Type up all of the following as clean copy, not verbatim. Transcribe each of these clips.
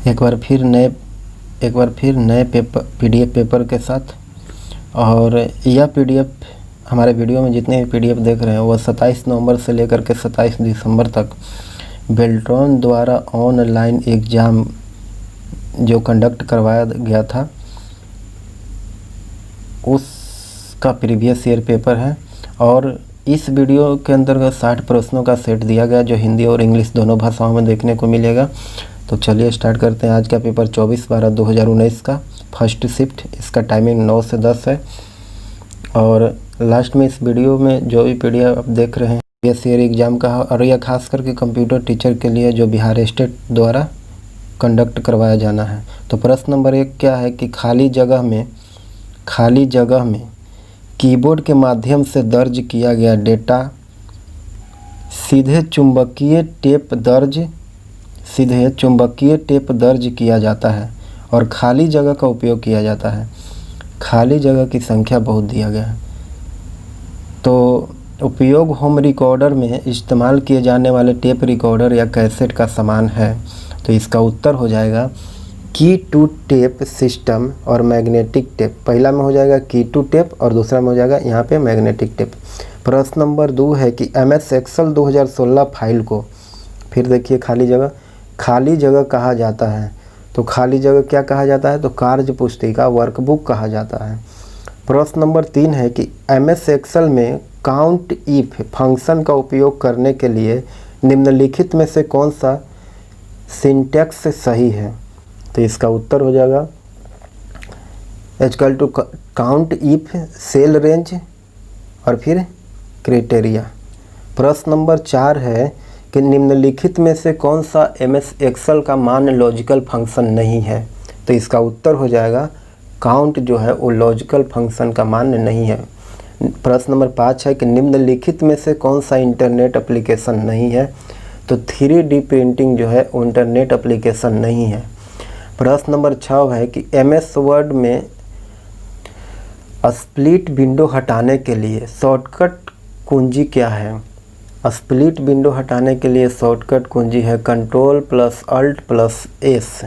एक बार फिर नए पीडीएफ पेपर के साथ। और यह पीडीएफ हमारे वीडियो में जितने भी पीडीएफ देख रहे हैं वह 27 नवंबर से लेकर के 27 दिसंबर तक बेल्ट्रॉन द्वारा ऑनलाइन एग्ज़ाम जो कंडक्ट करवाया गया था उसका प्रीवियस ईयर पेपर है। और इस वीडियो के अंतर्गत 60 प्रश्नों का सेट दिया गया जो हिंदी और इंग्लिश दोनों भाषाओं में देखने को मिलेगा। तो चलिए स्टार्ट करते हैं। आज का पेपर 24/12/2019 का फर्स्ट शिफ्ट, इसका टाइमिंग 9 से 10 है। और लास्ट में इस वीडियो में जो भी पीडीएफ आप देख रहे हैं प्रीवियस ईयर एग्ज़ाम का, और यह खास करके कंप्यूटर टीचर के लिए जो बिहार स्टेट द्वारा कंडक्ट करवाया जाना है। तो प्रश्न नंबर 1 क्या है कि खाली जगह में कीबोर्ड के माध्यम से दर्ज किया गया डेटा सीधे चुंबकीय टेप दर्ज किया जाता है और खाली जगह का उपयोग किया जाता है। खाली जगह की संख्या बहुत दिया गया है। तो उपयोग होम रिकॉर्डर में इस्तेमाल किए जाने वाले टेप रिकॉर्डर या कैसेट का सामान है। तो इसका उत्तर हो जाएगा की टू टेप सिस्टम और मैग्नेटिक टेप। पहला में हो जाएगा की टू टेप और दूसरा में हो जाएगा यहाँ पे मैग्नेटिक टेप। प्रश्न नंबर 2 है कि MS एक्सेल 2016 फाइल को, फिर देखिए खाली जगह कहा जाता है। तो खाली जगह क्या कहा जाता है? तो कार्य पुस्तिका वर्कबुक कहा जाता है। प्रश्न नंबर 3 है कि MS एक्सेल में काउंट इफ फंक्शन का उपयोग करने के लिए निम्नलिखित में से कौन सा सिंटैक्स सही है? तो इसका उत्तर हो जाएगा equal to count if cell range और फिर क्राइटेरिया। प्रश्न नंबर 4 है कि निम्नलिखित में से कौन सा MS एक्सेल का मान लॉजिकल फंक्शन नहीं है? तो इसका उत्तर हो जाएगा काउंट जो है वो लॉजिकल फंक्शन का मान नहीं है। प्रश्न नंबर 5 है कि निम्नलिखित में से कौन सा इंटरनेट एप्लीकेशन नहीं है? तो 3D प्रिंटिंग जो है वो इंटरनेट एप्लीकेशन नहीं है। प्रश्न नंबर 6 है कि MS वर्ड में स्प्लिट विंडो हटाने के लिए शॉर्टकट कुंजी क्या है? स्प्लिट विंडो हटाने के लिए शॉर्टकट कुंजी है Ctrl+Alt+S।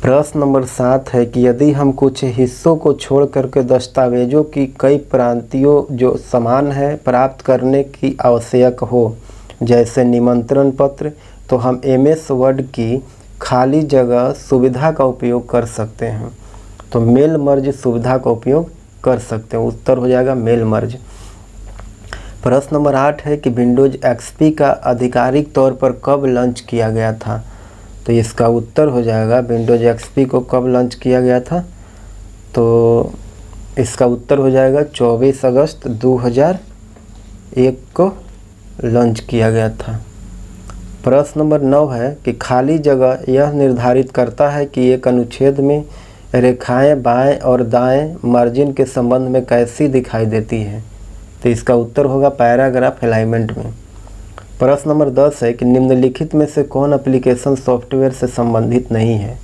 प्रश्न नंबर 7 है कि यदि हम कुछ हिस्सों को छोड़ करके दस्तावेजों की कई प्रांतियों जो समान है प्राप्त करने की आवश्यक हो, जैसे निमंत्रण पत्र, तो हम MS वर्ड की खाली जगह सुविधा का उपयोग कर सकते हैं। तो मेल मर्ज सुविधा का उपयोग कर सकते हैं। उत्तर हो जाएगा मेल मर्ज। प्रश्न नंबर 8 है कि विंडोज XP का आधिकारिक तौर पर कब लॉन्च किया गया था? तो इसका उत्तर हो जाएगा विंडोज XP को कब लॉन्च किया गया था? तो इसका उत्तर हो जाएगा 24 अगस्त 2001 को लॉन्च किया गया था। प्रश्न नंबर 9 है कि खाली जगह यह निर्धारित करता है कि एक अनुच्छेद में रेखाएं बाएं और दाएं मार्जिन के संबंध में कैसी दिखाई देती है? तो इसका उत्तर होगा पैराग्राफ अलाइनमेंट में। प्रश्न नंबर 10 है कि निम्नलिखित में से कौन एप्लीकेशन सॉफ्टवेयर से संबंधित नहीं है?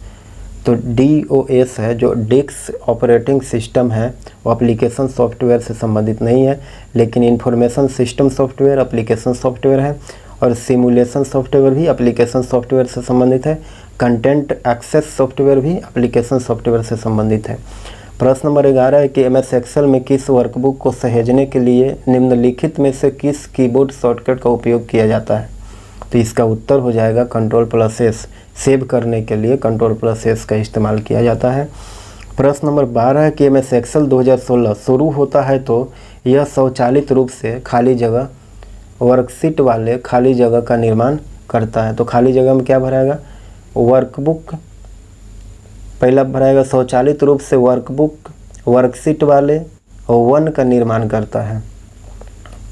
तो DOS है जो डिस्क ऑपरेटिंग सिस्टम है वो एप्लीकेशन सॉफ्टवेयर से संबंधित नहीं है, लेकिन information system software application software है और सिमुलेशन सॉफ्टवेयर भी एप्लीकेशन सॉफ्टवेयर से संबंधित है। कंटेंट एक्सेस सॉफ्टवेयर भी एप्लीकेशन सॉफ्टवेयर से संबंधित है। प्रश्न नंबर 11 है कि MS एक्सेल में किस वर्कबुक को सहेजने के लिए निम्नलिखित में से किस कीबोर्ड शॉर्टकट का उपयोग किया जाता है? तो इसका उत्तर हो जाएगा Ctrl+S। सेव करने के लिए Ctrl+S का इस्तेमाल किया जाता है। प्रश्न नंबर 12 है कि MS एक्सेल 2016 शुरू होता है तो यह स्वचालित रूप से खाली जगह वर्कशीट वाले खाली जगह का निर्माण करता है। तो खाली जगह में क्या भराएगा? वर्कबुक पहला भराएगा स्वचालित रूप से वर्कबुक वर्कशीट वाले 1 का निर्माण करता है।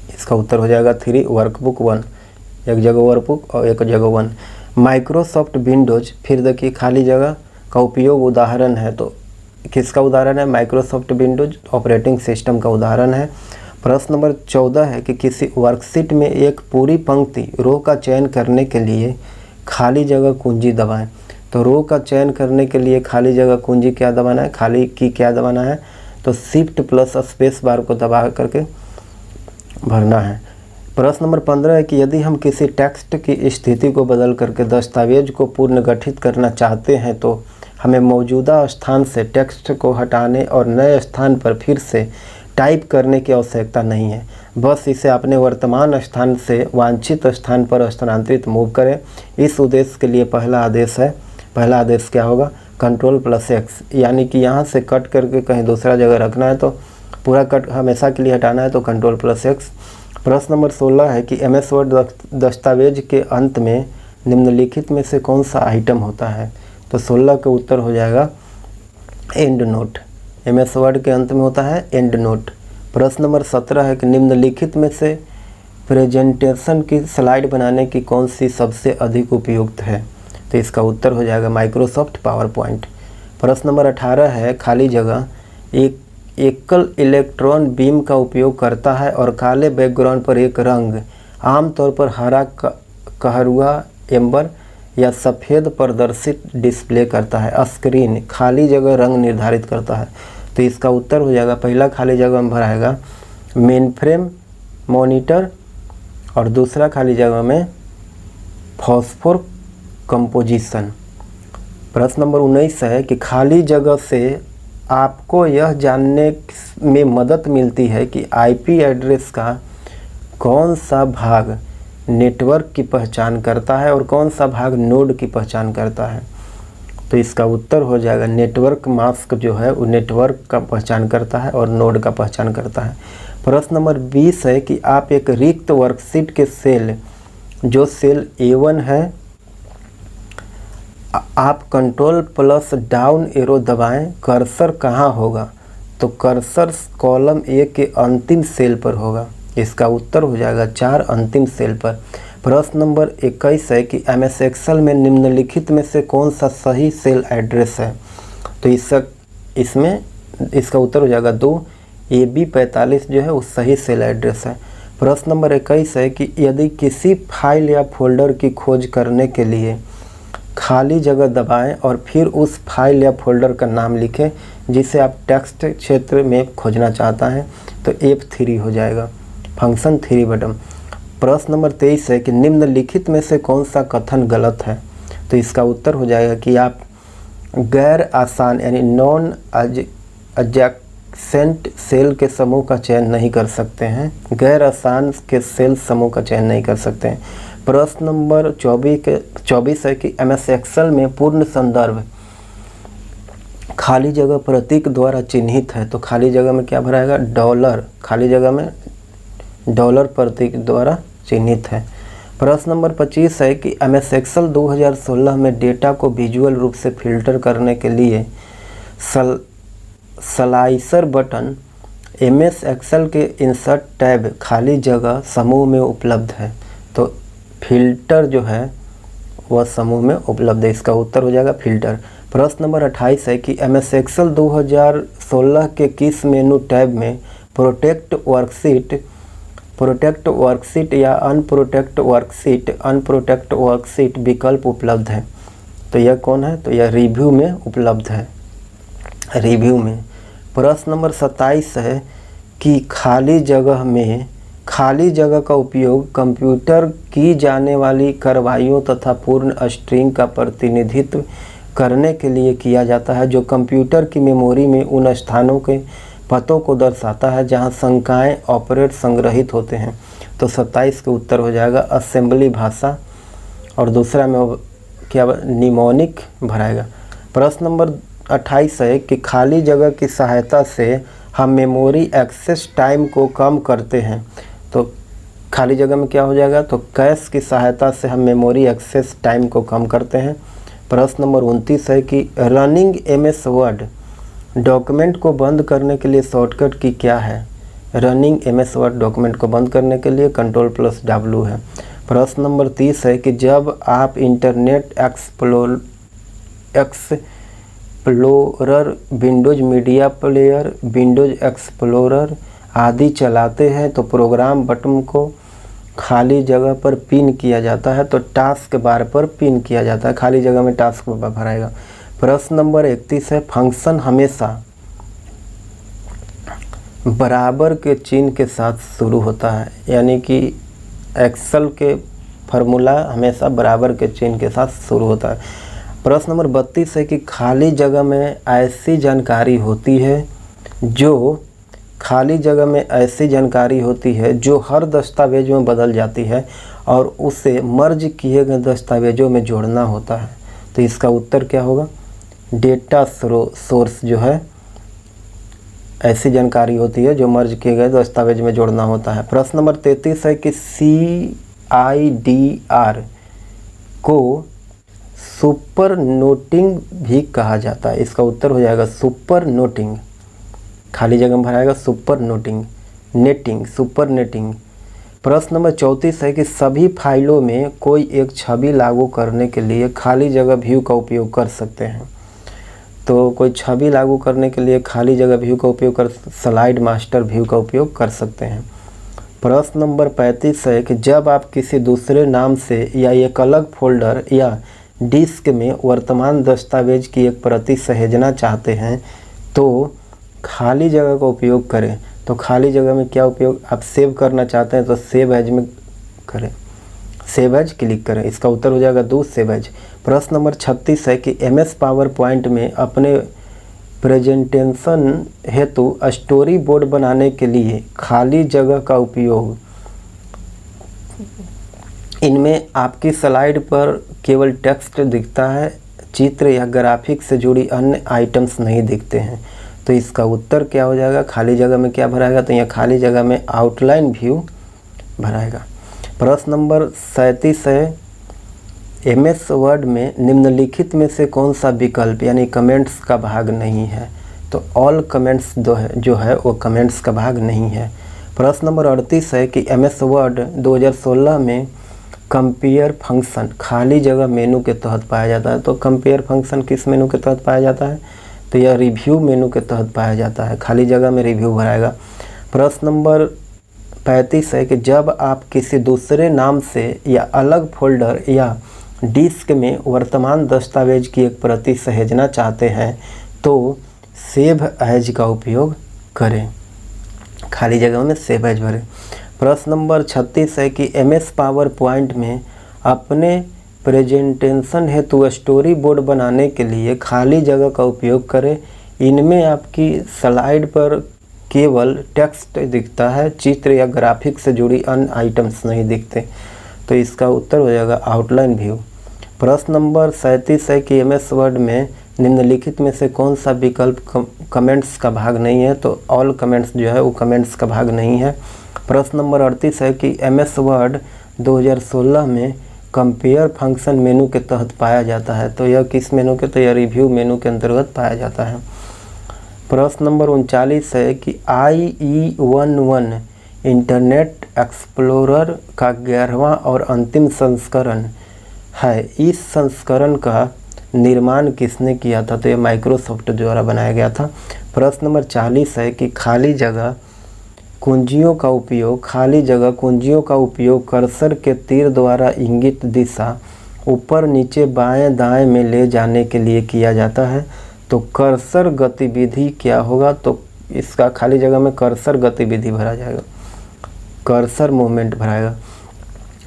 इसका उत्तर हो जाएगा 3 वर्कबुक 1, एक जगह वर्कबुक और एक जगह 1। माइक्रोसॉफ्ट विंडोज, फिर देखिए खाली जगह का उपयोग उदाहरण है। तो किसका उदाहरण है? माइक्रोसॉफ्ट विंडोज ऑपरेटिंग सिस्टम का उदाहरण है। प्रश्न नंबर 14 है कि किसी वर्कशीट में एक पूरी पंक्ति रो का चयन करने के लिए खाली जगह कुंजी दबाएं। तो रो का चयन करने के लिए खाली जगह कुंजी क्या दबाना है? खाली की क्या दबाना है? तो Shift+ स्पेस बार को दबा करके भरना है। प्रश्न नंबर 15 है कि यदि हम किसी टेक्स्ट की स्थिति को बदल करके दस्तावेज को पुनर्गठित करना चाहते हैं तो हमें मौजूदा स्थान से टेक्स्ट को हटाने और नए स्थान पर फिर से टाइप करने की आवश्यकता नहीं है। बस इसे अपने वर्तमान स्थान से वांछित स्थान पर स्थानांतरित मूव करें। इस उद्देश्य के लिए पहला आदेश क्या होगा? Ctrl+X, यानी कि यहाँ से कट करके कहीं दूसरा जगह रखना है तो पूरा कट हमेशा के लिए हटाना है तो Ctrl+X। प्रश्न नंबर 16 है कि MS वर्ड दस्तावेज के अंत में निम्नलिखित में से कौन सा आइटम होता है? तो 16 का उत्तर हो जाएगा एंड नोट। MS वर्ड के अंत में होता है एंड नोट। प्रश्न नंबर 17 है कि निम्नलिखित में से प्रेजेंटेशन की स्लाइड बनाने की कौन सी सबसे अधिक उपयुक्त है? तो इसका उत्तर हो जाएगा माइक्रोसॉफ्ट पावर पॉइंट। प्रश्न नंबर 18 है खाली जगह एक एकल इलेक्ट्रॉन बीम का उपयोग करता है और काले बैकग्राउंड पर एक रंग, आमतौर पर हरा कहरुआ एम्बर या सफ़ेद प्रदर्शित डिस्प्ले करता है। स्क्रीन खाली जगह रंग निर्धारित करता है। तो इसका उत्तर हो जाएगा पहला खाली जगह में भराएगा मेनफ्रेम मॉनिटर और दूसरा खाली जगह में फॉस्फोर कंपोजिशन। प्रश्न नंबर 19 है कि खाली जगह से आपको यह जानने में मदद मिलती है कि आईपी एड्रेस का कौन सा भाग नेटवर्क की पहचान करता है और कौन सा भाग नोड की पहचान करता है। तो इसका उत्तर हो जाएगा नेटवर्क मास्क जो है वो नेटवर्क का पहचान करता है और नोड का पहचान करता है। प्रश्न नंबर 20 है कि आप एक रिक्त वर्कशीट के सेल जो सेल A1 है आप Ctrl+ डाउन एरो दबाएं, कर्सर कहाँ होगा? तो कर्सर कॉलम A के अंतिम सेल पर होगा। इसका उत्तर हो जाएगा 4 अंतिम सेल पर। प्रश्न नंबर 21 है कि MS एक्सेल में निम्नलिखित में से कौन सा सही सेल एड्रेस है? तो इसका उत्तर हो जाएगा 2 AB45 जो है वो सही सेल एड्रेस है। प्रश्न नंबर 21 है कि यदि किसी फाइल या फोल्डर की खोज करने के लिए खाली जगह दबाएं और फिर उस फाइल या फोल्डर का नाम लिखें जिसे आप टेक्स्ट क्षेत्र में खोजना चाहता हैं तो F3 हो जाएगा, फंक्शन 3 बटन। प्रश्न नंबर 23 है कि निम्नलिखित में से कौन सा कथन गलत है? तो इसका उत्तर हो जाएगा कि आप गैर आसान यानी नॉन एडजेसेंट सेल के समूह का चयन नहीं कर सकते हैं, गैर आसान के सेल समूह का चयन नहीं कर सकते हैं। प्रश्न नंबर 24 है कि MS एक्सेल में पूर्ण संदर्भ खाली जगह प्रतीक द्वारा चिन्हित है तो खाली जगह में क्या भराएगा? डॉलर, खाली जगह में डॉलर प्रतीक द्वारा चिन्हित है। प्रश्न नंबर 25 है कि MS एक्सेल 2016 में डेटा को विजुअल रूप से फिल्टर करने के लिए स्लाइसर बटन MS एक्सेल के इंसर्ट टैब खाली जगह समूह में उपलब्ध है। तो फिल्टर जो है वह समूह में उपलब्ध है, इसका उत्तर हो जाएगा फिल्टर। प्रश्न नंबर 28 है कि MS एक्सेल 2016 के किस मेनू टैब में प्रोटेक्ट वर्कशीट या अनप्रोटेक्ट वर्कशीट विकल्प उपलब्ध है? तो यह कौन है? तो यह रिव्यू में उपलब्ध है, रिव्यू में। प्रश्न नंबर 27 है कि खाली जगह का उपयोग कंप्यूटर की जाने वाली कार्रवाइयों तथा पूर्ण स्ट्रिंग का प्रतिनिधित्व करने के लिए किया जाता है जो कंप्यूटर की मेमोरी में उन स्थानों के पतों को दर्शाता है जहां संख्याएं ऑपरेट संग्रहित होते हैं। तो 27 के उत्तर हो जाएगा असेंबली भाषा और दूसरा में क्या निमोनिक भराएगा। प्रश्न नंबर 28 है कि खाली जगह की सहायता से हम मेमोरी एक्सेस टाइम को कम करते हैं तो खाली जगह में क्या हो जाएगा? तो कैश की सहायता से हम मेमोरी एक्सेस टाइम को कम करते हैं। प्रश्न नंबर 29 है कि रनिंग MS वर्ड डॉक्यूमेंट को बंद करने के लिए शॉर्टकट की क्या है? रनिंग MS वर्ड डॉक्यूमेंट को बंद करने के लिए Ctrl+W है। प्रश्न नंबर 30 है कि जब आप internet explorer, Windows media player, Windows explorer आदि चलाते हैं तो प्रोग्राम बटन को खाली जगह पर पिन किया जाता है तो टास्क बार पर पिन किया जाता है, खाली जगह में टास्क बार भराएगा। प्रश्न नंबर 31 है फंक्शन हमेशा बराबर के चिन्ह के साथ शुरू होता है, यानी कि एक्सेल के फार्मूला हमेशा बराबर के चिन्ह के साथ शुरू होता है। प्रश्न नंबर 32 है कि खाली जगह में ऐसी जानकारी होती है जो जो हर दस्तावेज में बदल जाती है और उसे मर्ज किए गए दस्तावेजों में जोड़ना होता है। तो इसका उत्तर क्या होगा? डेटा सोर्स जो है, ऐसी जानकारी होती है जो मर्ज किए गए दस्तावेज में जोड़ना होता है। प्रश्न नंबर 33 है कि CIDR को सुपर नोटिंग भी कहा जाता है। इसका उत्तर हो जाएगा सुपर नोटिंग। खाली जगह में भराएगा सुपर नेटिंग। प्रश्न नंबर 34 है कि सभी फाइलों में कोई एक छवि लागू करने के लिए खाली जगह व्यू का उपयोग कर सकते हैं। तो कोई छवि लागू करने के लिए खाली जगह व्यू का उपयोग कर स्लाइड मास्टर व्यू का उपयोग कर सकते हैं। प्रश्न नंबर 35 है कि जब आप किसी दूसरे नाम से या एक अलग फोल्डर या डिस्क में वर्तमान दस्तावेज की एक प्रति सहेजना चाहते हैं तो खाली जगह का उपयोग करें। तो खाली जगह में क्या उपयोग? आप सेव करना चाहते हैं तो सेव एज में करें, सेव एज क्लिक करें। इसका उत्तर हो जाएगा 2 सेव एज। प्रश्न नंबर 36 है कि MS पावर पॉइंट में अपने प्रेजेंटेशन हेतु स्टोरी बोर्ड बनाने के लिए खाली जगह का उपयोग। इनमें आपकी स्लाइड पर केवल टेक्स्ट दिखता है, चित्र या ग्राफिक से जुड़ी अन्य आइटम्स नहीं दिखते हैं। तो इसका उत्तर क्या हो जाएगा? खाली जगह में क्या भराएगा? तो यहाँ खाली जगह में आउटलाइन व्यू भराएगा। प्रश्न नंबर 37 है MS वर्ड में निम्नलिखित में से कौन सा विकल्प यानी कमेंट्स का भाग नहीं है? तो ऑल कमेंट्स जो है वो कमेंट्स का भाग नहीं है। प्रश्न नंबर 38 है कि MS वर्ड 2016 में कंपेयर फंक्शन खाली जगह मेनू के तहत पाया जाता है। तो कंपेयर फंक्शन किस मेनू के तहत पाया जाता है? तो यह रिव्यू मेनू के तहत पाया जाता है। खाली जगह में रिव्यू भराएगा। प्रश्न नंबर 35 है कि जब आप किसी दूसरे नाम से या अलग फोल्डर या डिस्क में वर्तमान दस्तावेज की एक प्रति सहेजना चाहते हैं तो सेव एज का उपयोग करें। खाली जगह में सेव एज भरें। प्रश्न नंबर 36 है कि MS पावर पॉइंट में अपने प्रेजेंटेशन हेतु स्टोरी बोर्ड बनाने के लिए खाली जगह का उपयोग करें। इनमें आपकी स्लाइड पर केवल टेक्स्ट दिखता है, चित्र या ग्राफिक से जुड़ी अन्य आइटम्स नहीं दिखते। तो इसका उत्तर हो जाएगा आउटलाइन व्यू। प्रश्न नंबर 37 है कि MS वर्ड में निम्नलिखित में से कौन सा विकल्प कमेंट्स का भाग नहीं है? तो ऑल कमेंट्स जो है वो कमेंट्स का भाग नहीं है। प्रश्न नंबर 38 है कि MS वर्ड 2016 में कंपेयर फंक्शन मेनू के तहत पाया जाता है। तो यह किस मेनू के? तो यह रिव्यू मेनू के अंतर्गत पाया जाता है। प्रश्न नंबर 39 है कि IE11 इंटरनेट एक्सप्लोरर का 11वां और अंतिम संस्करण है। इस संस्करण का निर्माण किसने किया था? तो यह माइक्रोसॉफ्ट द्वारा बनाया गया था। प्रश्न नंबर 40 है कि खाली जगह कुंजियों का उपयोग कर्सर के तीर द्वारा इंगित दिशा ऊपर नीचे बाएं दाएं में ले जाने के लिए किया जाता है। तो कर्सर गतिविधि क्या होगा? तो इसका खाली जगह में कर्सर गतिविधि भरा जाएगा, कर्सर मूवमेंट भराएगा।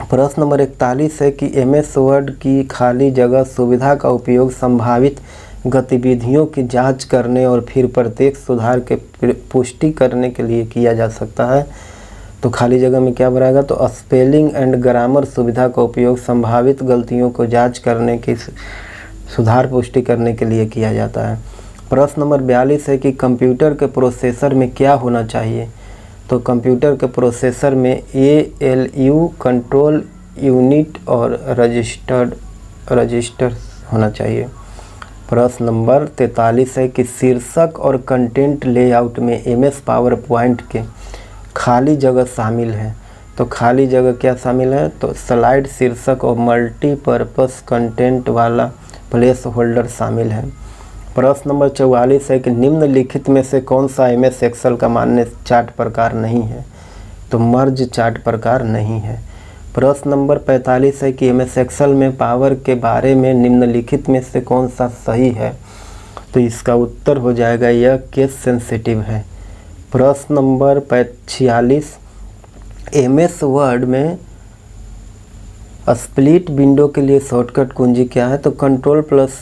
प्रश्न नंबर 41 है कि MS वर्ड की खाली जगह सुविधा का उपयोग संभावित गतिविधियों की जांच करने और फिर प्रत्येक सुधार के पुष्टि करने के लिए किया जा सकता है। तो खाली जगह में क्या भराएगा? तो स्पेलिंग एंड ग्रामर सुविधा का उपयोग संभावित गलतियों को जांच करने की सुधार पुष्टि करने के लिए किया जाता है। प्रश्न नंबर 42 है कि कंप्यूटर के प्रोसेसर में क्या होना चाहिए? तो कंप्यूटर के प्रोसेसर में ALU कंट्रोल यूनिट और रजिस्टर होना चाहिए। प्रश्न नंबर 43 है कि शीर्षक और कंटेंट लेआउट में MS पावर पॉइंट के खाली जगह शामिल है। तो खाली जगह क्या शामिल है? तो स्लाइड शीर्षक और मल्टीपर्पस कंटेंट वाला प्लेस होल्डर शामिल है। प्रश्न नंबर 44 है कि निम्नलिखित में से कौन सा MS एक्सेल का मान्य चार्ट प्रकार नहीं है? तो मर्ज चार्ट प्रकार नहीं है। प्रश्न नंबर 45 है कि MS एक्सेल में पावर के बारे में निम्नलिखित में से कौन सा सही है? तो इसका उत्तर हो जाएगा यह केस सेंसिटिव है। प्रश्न नंबर 46 MS वर्ड में स्प्लिट विंडो के लिए शॉर्टकट कुंजी क्या है? तो control plus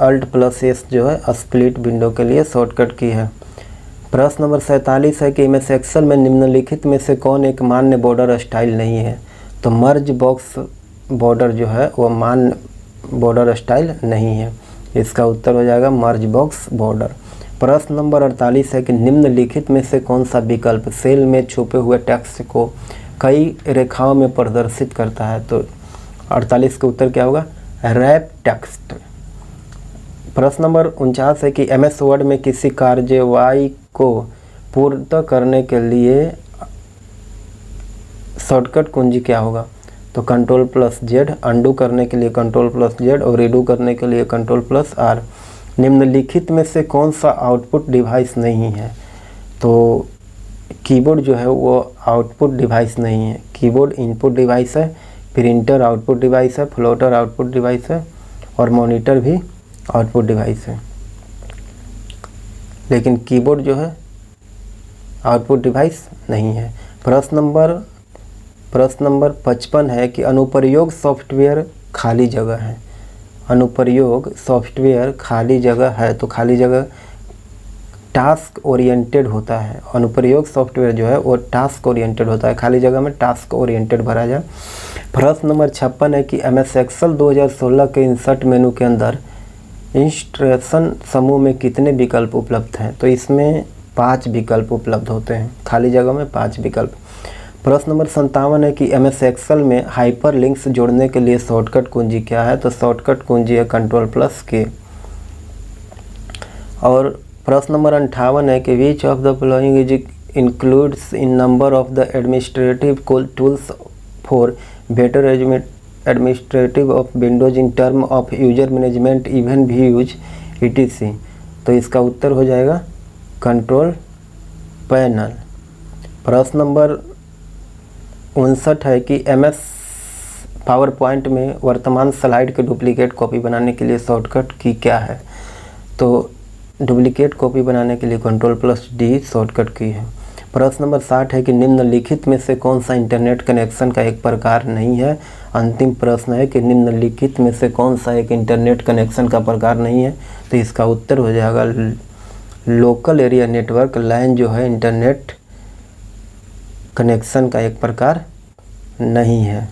alt plus S जो है स्प्लिट विंडो के लिए शॉर्टकट की है। प्रश्न नंबर 47 है कि एमएस एक्सेल में निम्नलिखित में से कौन एक मान्य बॉर्डर स्टाइल नहीं है? तो मर्ज बॉक्स बॉर्डर जो है वो मान्य बॉर्डर स्टाइल नहीं है। इसका उत्तर हो जाएगा मर्ज बॉक्स बॉर्डर। प्रश्न नंबर 48 है कि निम्नलिखित में से कौन सा विकल्प सेल में छुपे हुए टेक्स्ट को कई रेखाओं में प्रदर्शित करता है? तो 48 का उत्तर क्या होगा? Wrap text. प्रश्न नंबर 49 है कि एमएस वर्ड में किसी कार्यवाही को पूर्ण करने के लिए शॉर्टकट कुंजी क्या होगा? तो कंट्रोल प्लस जेड, अंडू करने के लिए कंट्रोल प्लस जेड और रीडू करने के लिए कंट्रोल प्लस आर। निम्नलिखित में से कौन सा आउटपुट डिवाइस नहीं है? तो कीबोर्ड जो है वो आउटपुट डिवाइस नहीं है। कीबोर्ड इनपुट डिवाइस है, प्रिंटर आउटपुट डिवाइस है, फ्लोटर आउटपुट डिवाइस है और मॉनिटर भी आउटपुट डिवाइस है, लेकिन कीबोर्ड जो है आउटपुट डिवाइस नहीं है। प्रश्न नंबर 55 है कि अनुप्रयोग सॉफ्टवेयर खाली जगह है। अनुप्रयोग सॉफ्टवेयर खाली जगह है तो खाली जगह टास्क ओरिएंटेड होता है। अनुप्रयोग सॉफ्टवेयर जो है वो टास्क ओरिएंटेड होता है, खाली जगह में टास्क ओरिएंटेड भरा जाए। प्रश्न नंबर 56 है कि एमएस एक्सेल 2016 के इंसर्ट मेनू के अंदर इंस्ट्रक्शन समूह में कितने विकल्प उपलब्ध हैं? तो इसमें 5 विकल्प उपलब्ध होते हैं, खाली जगह में 5 विकल्प। प्रश्न नंबर 57 है कि एमएस एक्सेल में हाइपर लिंक्स जोड़ने के लिए शॉर्टकट कुंजी क्या है? तो शॉर्टकट कुंजी है कंट्रोल प्लस के। और प्रश्न नंबर 58 है कि which of the following is includes in number of the administrative tools for better administrative of Windows in term of user management even views etc। तो इसका उत्तर हो जाएगा कंट्रोल पैनल। प्रश्न नंबर 59 है कि एमएस पावर पॉइंट में वर्तमान स्लाइड के डुप्लीकेट कॉपी बनाने के लिए शॉर्टकट की क्या है? तो डुप्लीकेट कॉपी बनाने के लिए कंट्रोल प्लस डी शॉर्टकट की है। प्रश्न नंबर 60 है कि निम्नलिखित में से कौन सा इंटरनेट कनेक्शन का एक प्रकार नहीं है? अंतिम प्रश्न है कि निम्नलिखित में से कौन सा एक इंटरनेट कनेक्शन का प्रकार नहीं है? तो इसका उत्तर हो जाएगा लोकल एरिया नेटवर्क लाइन जो है इंटरनेट कनेक्शन का एक प्रकार नहीं है।